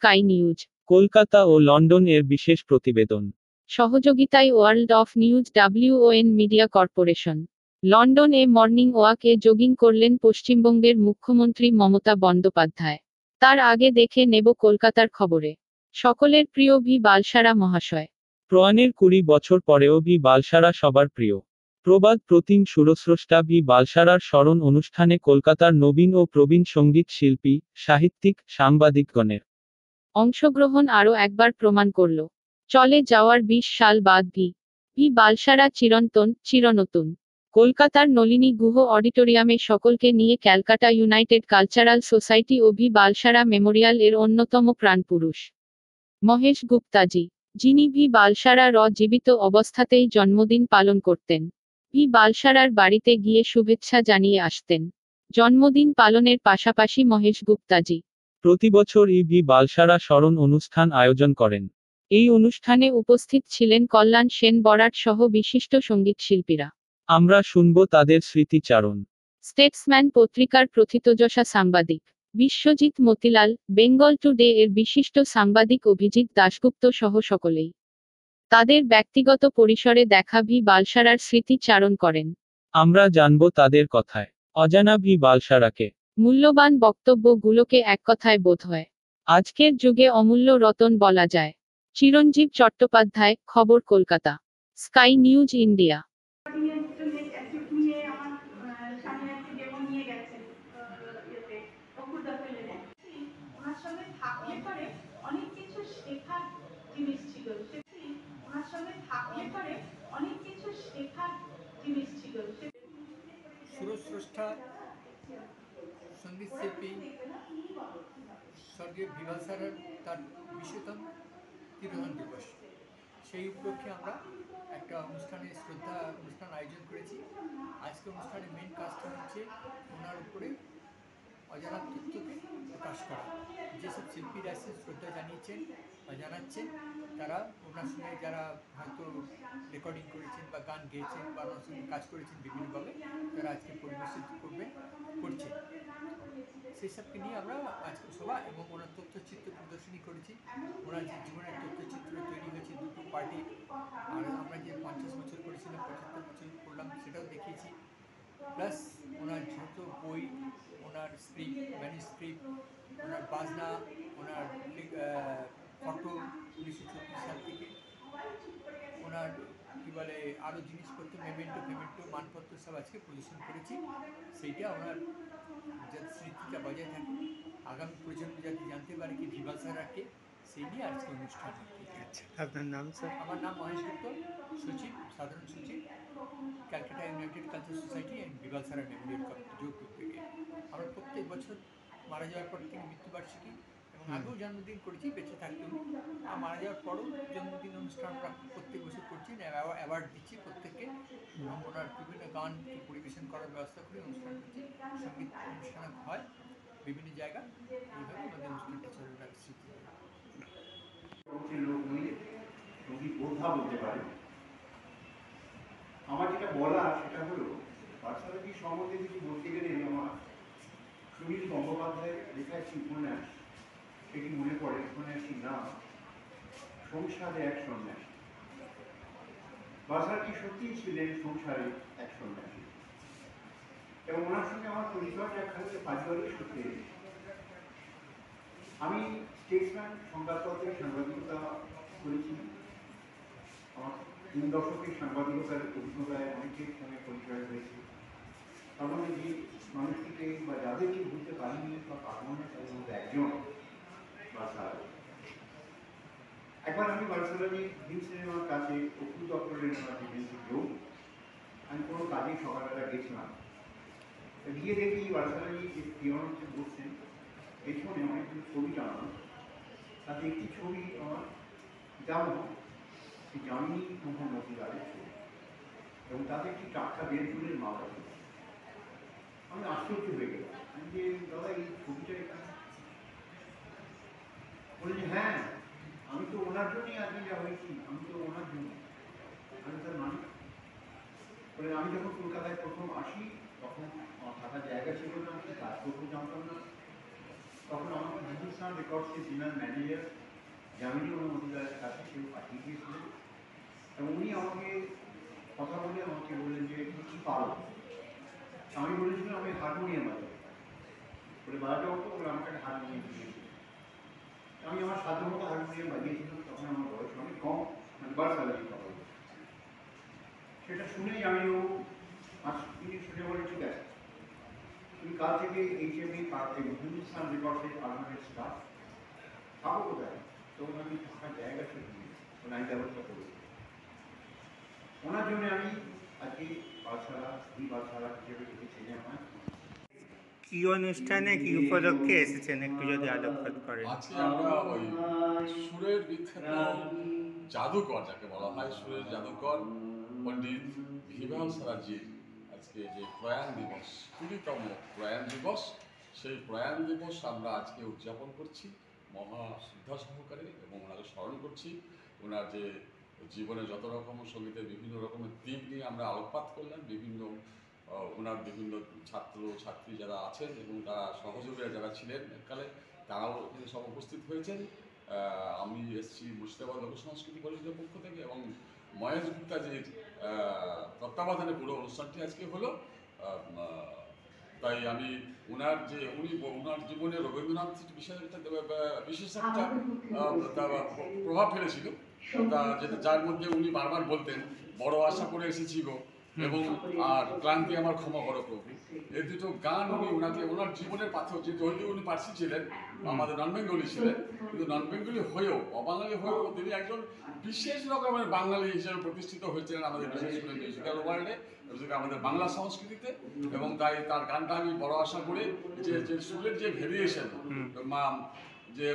Sky News. Kolkata ও London এর বিশেষ প্রতিবেদন। সহযোগিতায় World of News WON media corporation. London এ মর্নিং ওয়াক এ জগিং করলেন পশ্চিমবঙ্গের মুখ্যমন্ত্রী মমতা বন্দ্যোপাধ্যায়। তার আগে দেখে নেব কলকাতার খবরে। সকলের প্রিয় ভি বালসারা মহাশয়। প্রয়াণের 20 বছর পরেও ভি বালসারা সবার প্রিয়। প্রবাদ প্রতিম সুরস্রষ্টা ভি বালসারার স্মরণ অনুষ্ঠানে কলকাতার নবীন ও প্রবীণ সঙ্গীত শিল্পী, সাহিত্যিক, সাংবাদিকগণের অংশগ্রহণ আরও একবার প্রমাণ করল, চলে যাওয়ার 20 সাল বাদ ভি বালসারা চিরন্তন, চিরনতুন। কলকাতার নলিনী গুহ অডিটোরিয়ামে সকলকে নিয়ে ক্যালকাটা ইউনাইটেড কালচারাল সোসাইটি ও ভি বালসারা মেমোরিয়াল এর অন্যতম প্রাণপুরুষ মহেশ গুপ্তাজি, যিনি ভি বালসারা জীবিত অবস্থাতেই জন্মদিন পালন করতেন, ভি বালসারার বাড়িতে গিয়ে শুভেচ্ছা জানিয়ে আসতেন। জন্মদিন পালনের পাশাপাশি মহেশ গুপ্তাজি প্রতিবছর ভি বালসারা স্মরণ অনুষ্ঠান আয়োজন করেন। এই অনুষ্ঠানে উপস্থিত ছিলেন কল্যাণ সেন বরাট সহ বিশিষ্ট সঙ্গীতশিল্পীরা। আমরা শুনব তাদের স্মৃতিচারণ। স্টেটসম্যান পত্রিকার প্রথিতযশা সাংবাদিক বিশ্বজিৎ মতিলাল, বেঙ্গল টুডে এর বিশিষ্ট সাংবাদিক অভিজিৎ দাশগুপ্ত সহ সকলেই তাদের ব্যক্তিগত পরিসরে দেখা ভি বালসারার স্মৃতিচারণ করেন। আমরা জানব তাদের কথায়। অজানা ভি বালসারাকে মূল্যবান বক্তব্যগুলোকে এক কথায় বোধ হয় আজকের যুগে অমূল্য রতন বলা যায়। চিরঞ্জীব চট্টোপাধ্যায়, খবর কলকাতা। Sky News India. সুরস্রষ্টা সঙ্গীতশিল্পী স্বর্গীয় ভি বালসারার তার 20তম তিরোধান দিবস, সেই উপলক্ষে আমরা একটা অনুষ্ঠান আয়োজন করেছি। আজকে অনুষ্ঠানের মেন কাজটা হচ্ছে ওনার উপরে অজানা তথ্যকে প্রকাশ করা। যেসব শিল্পীরা এসে শ্রদ্ধা জানিয়েছেন বা জানাচ্ছেন, তারা ওনার সঙ্গে যারা হয়তো রেকর্ডিং করেছেন বা গান গেয়েছেন বা ওনার সঙ্গে কাজ করেছেন বিভিন্নভাবে, তারা আজকে পরিবেশিত করছেন। সেই সবকে নিয়ে আমরা আজকে সভা এবং ওনার তথ্যচিত্র প্রদর্শনী করেছি। ওনার যে জীবনের তথ্যচিত্র তৈরি হয়েছে দুটো পার্টি, আর আমরা যে 50 বছর করেছিলাম, 75 বছর করলাম, সেটাও দেখিয়েছি। প্লাস ওনার যত বই, ওনার ম্যানুস্ক্রিপ্ট, ওনার বাজনা, ওনার ফটো 1936 সাল থেকে, ওনার কী বলে আরও জিনিসপত্র, মেমেন্টো মানপত্র সব আজকে প্রদর্শন করেছি। সেইটা ওনার যাতে স্মৃতিটা বজায় থাকে, আগামী প্রজন্ম যাতে জানতে পারে কি ভি বালসারাকে, সেই নিয়ে আজকে অনুষ্ঠান। আপনার নাম স্যার? আমার নাম মহেশ গুপ্ত, সচিব, সাধারণ সচিব, Calcutta United culture society and V Balsara Memorial Jodhpur থেকে। আমরা প্রত্যেক বছর মারা যাওয়ার পর থেকে মৃত্যুবার্ষিকী এবং আগেও জন্মদিন করেছি বেঁচে থাকতে, আর মারা যাওয়ার পরও জন্মদিন অনুষ্ঠান আমরা প্রত্যেক বছর করছি, অ্যাওয়ার্ড দিচ্ছি প্রত্যেককে, এবং ওনার বিভিন্ন গান পরিবেশন করার ব্যবস্থা করে অনুষ্ঠান করছি। সঙ্গীত অনুষ্ঠান হয় বিভিন্ন জায়গা, এইভাবে আমাদের অনুষ্ঠানটা চলে রাখছি। আমার যেটা বলা সেটা হলো, বালসারাজি সম্বন্ধে কিছু বলতে গেলে আমার সুনীল গঙ্গোপাধ্যায়ের লেখা একটি উপন্যাস, সেটি মনে পড়ে। উপন্যাসটির নাম সংসারে এক সন্ন্যাসী। বালসারাজি সত্যিই ছিলেন সংসারে এক সন্ন্যাসী, এবং ওনার সঙ্গে আমার পরিচয়টা খালি পারিবারিক সূত্রে। আমি স্টেটসম্যান সংবাদপত্রে সাংবাদিকতা করেছি। আমার 3 দশকের সাংবাদিকতার অভিজ্ঞতায় অনেকের সঙ্গে পরিচয় হয়েছে। তার মধ্যে যে মানুষটিকে বা যাদেরকে বুঝতে পারিনি বা পারব না, তাদের মধ্যে একজন বালসারা। একবার আমি বালসারাজি হিল সিনেমার কাছে অপু দপ্তরের এজেন্সি যোগ, আমি কোনো কাজে সকালবেলা গেছিলাম। গিয়ে দেখি বালসারাজি যে পিয়ন হচ্ছে বসছেন, পেছনে অনেকগুলো ছবি টানানো, তাতে একটি ছবি আমার জানো জামিনী মোহন মতিলালের ছবি, এবং তাতে একটি টাটকা বেলফুলের মালা ছিল। আমি আশ্চর্য হয়ে গেলাম, আমি যে দাদা এই ছবিটা এখানে, বলে যে হ্যাঁ আমি তো ওনার জন্যই আজকে যা হয়েছি, আমি তো ওনার জন্য। আমি তার মানে বলে, আমি যখন কলকাতায় প্রথম আসি তখন আমার থাকার জায়গা ছিল না, কি কাজ করবো জানতাম না, তখন আমাকে হিন্দুস্তান রেকর্ডসের জেনারেল ম্যানেজার জামিনী মজুমদারের কাছে কেউ পাঠিয়ে দিয়েছিলেন এবং উনি আমাকে কথা বলে আমাকে বললেন যে তুমি কী পারো। আমি বলেছিলাম আমি হারমোনিয়াম বাজাবো, বলে বাজাতে হতো, বলে আমাকে একটা হারমোনিয়াম দিয়েছিল। আমি আমার সাধ্য মতো হারমোনিয়াম বাজিয়েছিলাম। তখন আমার বয়স অনেক কম, মানে 12 সালের কথা বলছি। সেটা শুনেই আমি তিনি শুনে বলে ঠিক আছে, তুমি কাল থেকে HMV হিন্দুস্তান রেকর্ডসের পারমানেন্ট স্টাফ, থাকো কোথায়? তখন আমি থাকার জায়গা ঠিক নিয়েছি, আমি ব্যবস্থা করি। ওনার জন্য আমি আজকে বালসারা হিসেবে চেনে আমার। কি অনুষ্ঠানে কি উপলক্ষে এসেছেন একটু যদি আলোকপাত করেন। আজকে আমরা ওই সুরের বিখ্যাত জাদুকর, যাকে বলা হয় সুরের জাদুকর পণ্ডিত ভিভাল সারাজির আজকে যে প্রয়াণ দিবস, 20তম প্রয়াণ দিবস, সেই প্রয়াণ দিবস আমরা আজকে উদযাপন করছি মহা শ্রদ্ধা সহকারে এবং ওনাকে স্মরণ করছি। ওনার যে জীবনে যত রকম সঙ্গীতের বিভিন্ন রকমের দিক নিয়ে আমরা আলোকপাত করলাম, ওনার বিভিন্ন ছাত্র ছাত্রী যারা আছেন এবং তারা সহযোগীরা যারা ছিলেন এককালে, তারাও এখানে সব উপস্থিত হয়েছেন। আমি এসেছি মুর্শিদাবাদ লোক সংস্কৃতি পরিষদের পক্ষ থেকে এবং মহেশ গুপ্তাজির তত্ত্বাবধানে পুরো অনুষ্ঠানটি আজকে হলো। তাই আমি ওনার জীবনে রবীন্দ্রনাথ বিশেষ একটা প্রভাব ফেলেছিল, যেটা যার মধ্যে উনি বারবার বলতেন বড় আশা করে এসেছি গো এবং আর ক্লান্তি আমার ক্ষমা করো প্রভু। এই দুটো গান ওনার জীবনের পাথর, যে যদিও উনি পার্সি ছিলেন, আমাদের নন বেঙ্গলি ছিলেন, কিন্তু নন বেঙ্গলি হয়েও, অবাঙালি হয়েও তিনি একজন বিশেষ রকমের বাঙালি হিসেবে প্রতিষ্ঠিত হয়েছিলেন আমাদের বিশেষ করে মিউজিক্যাল ওয়ার্ল্ডে, আমাদের বাংলা সংস্কৃতিতে। এবং তাই তার গানটা আমি বড় আশা করি যে সুরের যে ভেরিয়েশন, যে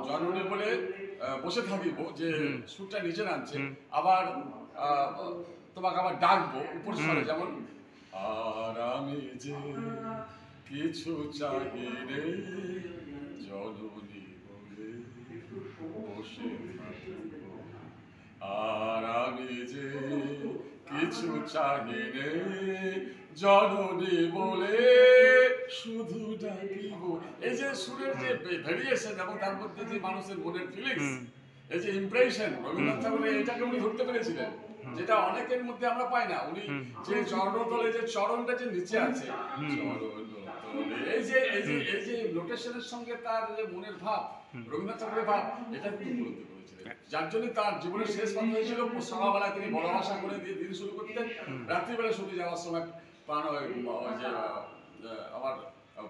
জননী বলে বসে থাকিব, যে সুরটা নিচে নামছে, আবার তোমাকে আবার ডাকবো উপর স্বরে, যেমন আর আমি যে কিছু চাহি রে জননী বলে বসে থাকিব, আর আমি যে কিছু চাহি রে জননী বলে শুধু ডাকিব। এই যে সুরের যে ভেরিয়েশন এবং তার মধ্যে যে মানুষের মনের ফিলিংস, এই যে ইমপ্রেশন, রবীন্দ্রনাথ ঠাকুরের এটাকে উনি ধরতে পেরেছিলেন, যেটা অনেকের মধ্যে আমরা পাই না। উনি যে চরণতলে যে চরণটা যে নিচে আছে, এই যে লোটেশনের সঙ্গে তার যে মনের ভাব, রবীন্দ্রনাথ ঠাকুরের ভাব, এটা কিন্তু উপলব্ধি করেছিলেন। যার জন্য তার জীবনের শেষ কথা হয়েছিল সকালবেলায় তিনি বড় আশা করে দিয়ে দিন শুরু করতেন, রাত্রিবেলা শুতে যাওয়ার সময় প্রাণ আমার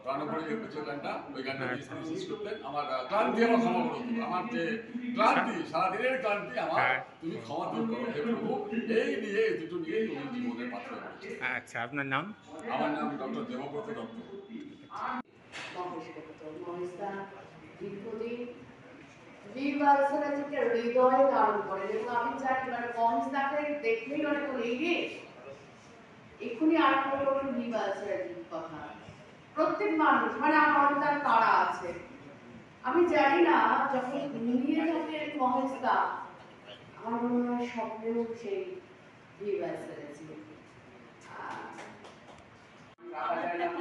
প্রাণপরি যে গানটা, ওই গানটা শেষ করতেন, আমার ক্লান্তি আমার ক্ষমা করো, আমার যে ক্লান্তি, সারাদিনের ক্লান্তি আমার তুমি ক্ষমা দূর করো হে প্রভু। এই নিয়ে দুটো নিয়ে উনি জীবনের পাথর। আচ্ছা, আপনার নাম? আমার নাম ডক্টর দেবব্রত দত্ত। হৃদয় ধারণ করেন এবং আমি জানি মানে মহেশদাকে দেখলেই অনেক রেগে এক্ষুনি আরম্ভ করুন বিবাসের কথা। প্রত্যেক মানুষ মানে আমার তার তারা আছে, আমি জানি না যখন ঘুমিয়ে থাকে মহেশদা, আমার মনে হয় স্বপ্নেও সেই বিবাসের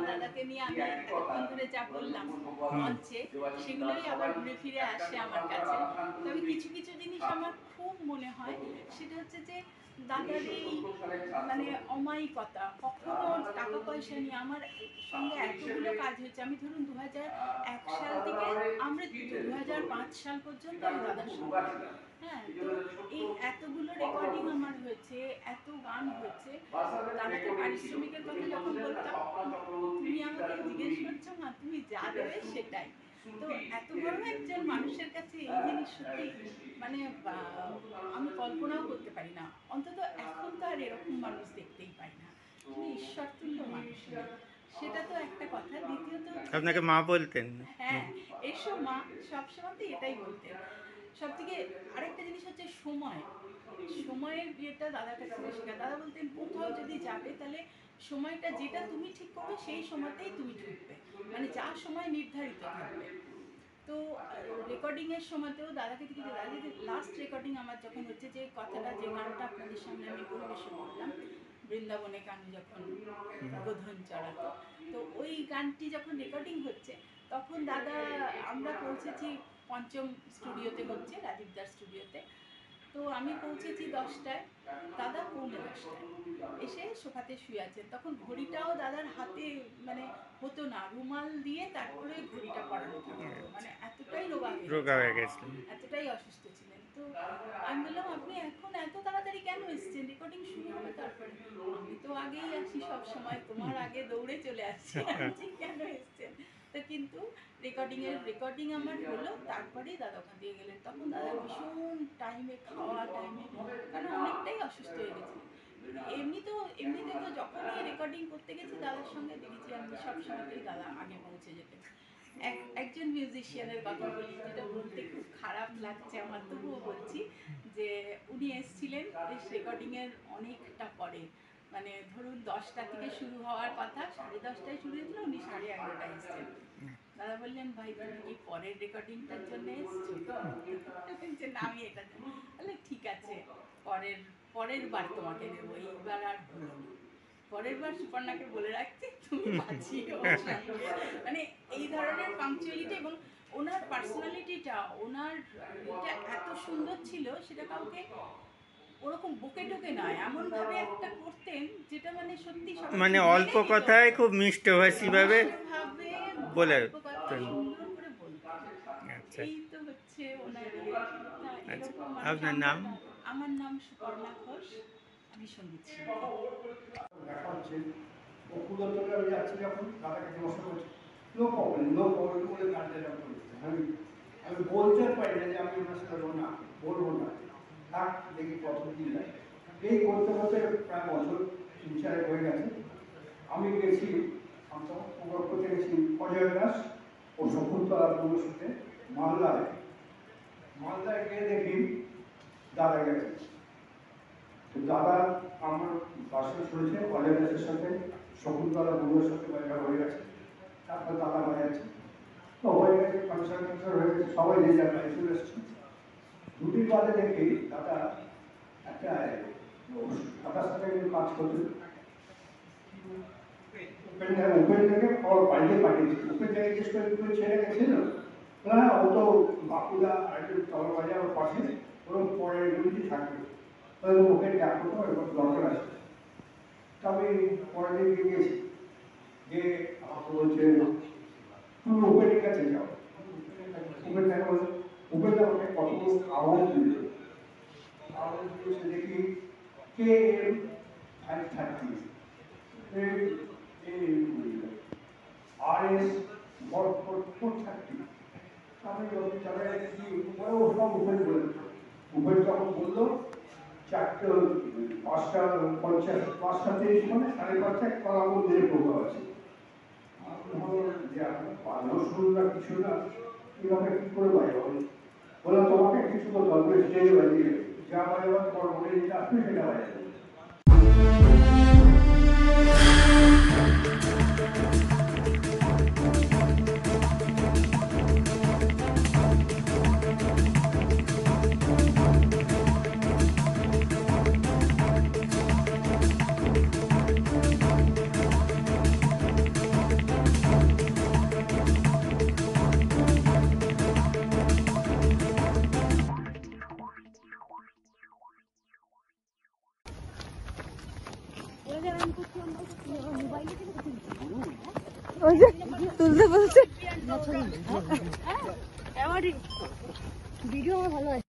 দাদাকে নিয়ে আমি এতক্ষণ ধরে যা বললাম মঞ্চে, সেগুলোই আবার ঘুরে ফিরে আসে আমার কাছে। তবে কিছু কিছু জিনিস আমার খুব মনে হয়, সেটা হচ্ছে যে দাদার এই মানে অমায়িকতা, কখনো টাকা পয়সা নিয়ে আমার সঙ্গে এতগুলো কাজ হয়েছে। আমি ধরুন 2001 সাল থেকে আমরা 2005 সাল পর্যন্ত আমি দাদার সঙ্গে, হ্যাঁ, তো এই এতগুলো রেকর্ডিং আমার হয়েছে, এত গান হয়েছে। দাদাকে পারিশ্রমিকের কথা যখন বলতাম, তুমি আমাকে জিজ্ঞেস করছো মা তুমি যা দেবে সেটাই। তো এত বড় একজন মানুষের কাছে এই জিনিস সত্যি মানে আমি কল্পনাও করতে পারি না। অন্তত এখন তো আর এরকম মানুষ দেখতেই পাই না, তিনি ঈশ্বরতুল্য মানুষ, সেটা তো একটা কথা। দ্বিতীয়ত আপনাকে মা বলতেন? হ্যাঁ, এসো মা, সবসময় তো এটাই বলতেন। সব থেকে আরেকটা জিনিস হচ্ছে সময়ের বিয়েটা দাদার কাছ থেকে শেখা। দাদা বলতেন কোথাও যদি যাবে তাহলে সময়টা যেটা তুমি ঠিক করবে সেই সময়তেই তুমি ঢুকবে, মানে যা সময় নির্ধারিত থাকবে। তো রেকর্ডিংয়ের সময়তেও দাদাকে থেকে দাদা লাস্ট রেকর্ডিং আমার যখন হচ্ছে, যে কথাটা যে গানটা আপনাদের সামনে আমি পরিবেশন করলাম, বৃন্দাবনে কানু যখন গোধন চড়াতো, তো ওই গানটি যখন রেকর্ডিং হচ্ছে তখন দাদা আমরা পৌঁছেছি পঞ্চম স্টুডিওতে, হচ্ছে রাজীবদার স্টুডিওতে। তো আমি পৌঁছেছি 10টায়, দাদা 9:45টায় এসে সোফাতে শুয়ে আছেন। তখন ঘড়িটাও দাদার হাতে মানে হতো না, রুমাল দিয়ে তারপরে ঘড়িটা পরানো থাকতো, মানে এতটাই রোগা হয়ে গেছে। এতটাই অসুস্থ ছিলেন। তো আমি বললাম আপনি এখন এত তাড়াতাড়ি কেন এসেছেন, রেকর্ডিং শুরু হবে তারপরে? আমি তো আগেই আসি সব সময়, তোমার আগে দৌড়ে চলে আসছি, কেন এসেছেন? তো কিন্তু রেকর্ডিং আমার হলো, তারপরেই দাদা ওখান দিয়ে গেলেন। তখন দাদা ভীষণ টাইমে খাওয়া, টাইমে, কারণ অনেকটাই অসুস্থ হয়ে গেছিলেন। এমনিতে তো যখনই রেকর্ডিং করতে গেছি দাদার সঙ্গে দেখেছি আমি সব সময়তেই দাদা আগে পৌঁছে যেতেন। একজন মিউজিশিয়ানের কথা বলি, যেটা বলতে খুব খারাপ লাগছে আমার, তবুও বলছি যে উনি এসেছিলেন বেশ রেকর্ডিংয়ের অনেকটা পরে, মানে ধরুন 10টা থেকে শুরু হওয়ার কথা, 10:30টায় শুরু হয়েছিল, উনি 11:30টায় এসেছেন। দাদা বললেন ভাই তুমি কি পরের রেকর্ডিংটার জন্য এসছো? যে না আমি এটা বললে ঠিক আছে, পরের বার তোমাকে নেবো, এইবার আর হলো না। পরের বার সুপর্ণাকে বলে রাখছি তুমি বাঁচিও। মানে এই ধরনের পাংচুয়ালিটি এবং ওনার পার্সোনালিটিটা, ওনার এটা এত সুন্দর ছিল, সেটা কাউকে ওরকম বুকে ঢুকে নয়, এমন ভাবে একটা করতেন যেটা মানে সত্যি মানে অল্প কথায় খুব মিষ্টভাষী ভাবে বলে। আচ্ছা, এই তো হচ্ছে ওনার। আচ্ছা, আপনার নাম? আমার নাম সুপর্ণা ঘোষ, আমি সঙ্গীত শিল্পী। দেখা হচ্ছে ওকুলতলে আমি যাচ্ছি, যখন দাদাকে নমস্কার করছি, নো প্রবলেম বলে গাড়িটা করছে। আমি বলতে পারি না যে আমি ওনার সাথে না বলবো না, থাক দেখি কতদিন লাগে। এই করতে করতে প্রায় বছর 3-4 হয়ে গেছে। আমি গেছি, আমি তখন প্রোগ্রাম করতে গেছি অজয় দাস ও শকুন্তলা বন্ধুর সাথে মালদায় গিয়ে দেখি দাদা গেছে। তো দাদা আমার বাসন শুনেছে অজয় দাসের সাথে শকুন্তলা বন্ধুর সাথে দেখা হয়ে গেছে, তারপর দাদা হয়ে গেছে। তো হয়ে গেছে, ফাংশন হয়ে গেছে, সবাই যে যার চলে এসছে। 2 দিন বাদে দেখি দাদা একটা দাদার সাথে কাজ করছে, ওপেন থেকে বাড়িতে পাঠিয়েছে। ওপেন থেকে জিজ্ঞেস করে তুমি ছেড়ে গেছিল, হ্যাঁ ও তো বাপুদা আর তল বাজার পাশে, ওরকম পরের গুলিতে থাকবে, ওকে ডাকবো তো এবার দরকার আছে। তবে পরের দিন গিয়েছি, যে আমাকে বলছে তুমি ওপেনের কাছে যাও। ওপেন থেকে বলে ওপেন আমাকে কতগুলো আওয়াজ দিল, দেখি KM530 RS 430। আমি চালাই কি সব ওপেন বলে, ওপেন যখন বললো 5:50, 5:30 মানে 5:30 কলাম দিয়ে ঢোকা আছে। যে আপনার পানো শুরু না কিছু না, এভাবে কি করে বাজাবো? বললাম তোমাকে কিছু তো দরকার, স্টেজে বাজিয়ে যা বাজাবার পর মনে যেটা আসবে সেটা বাজাবে। তুলতে বলছে ভিডিও আমার ভালো আছে।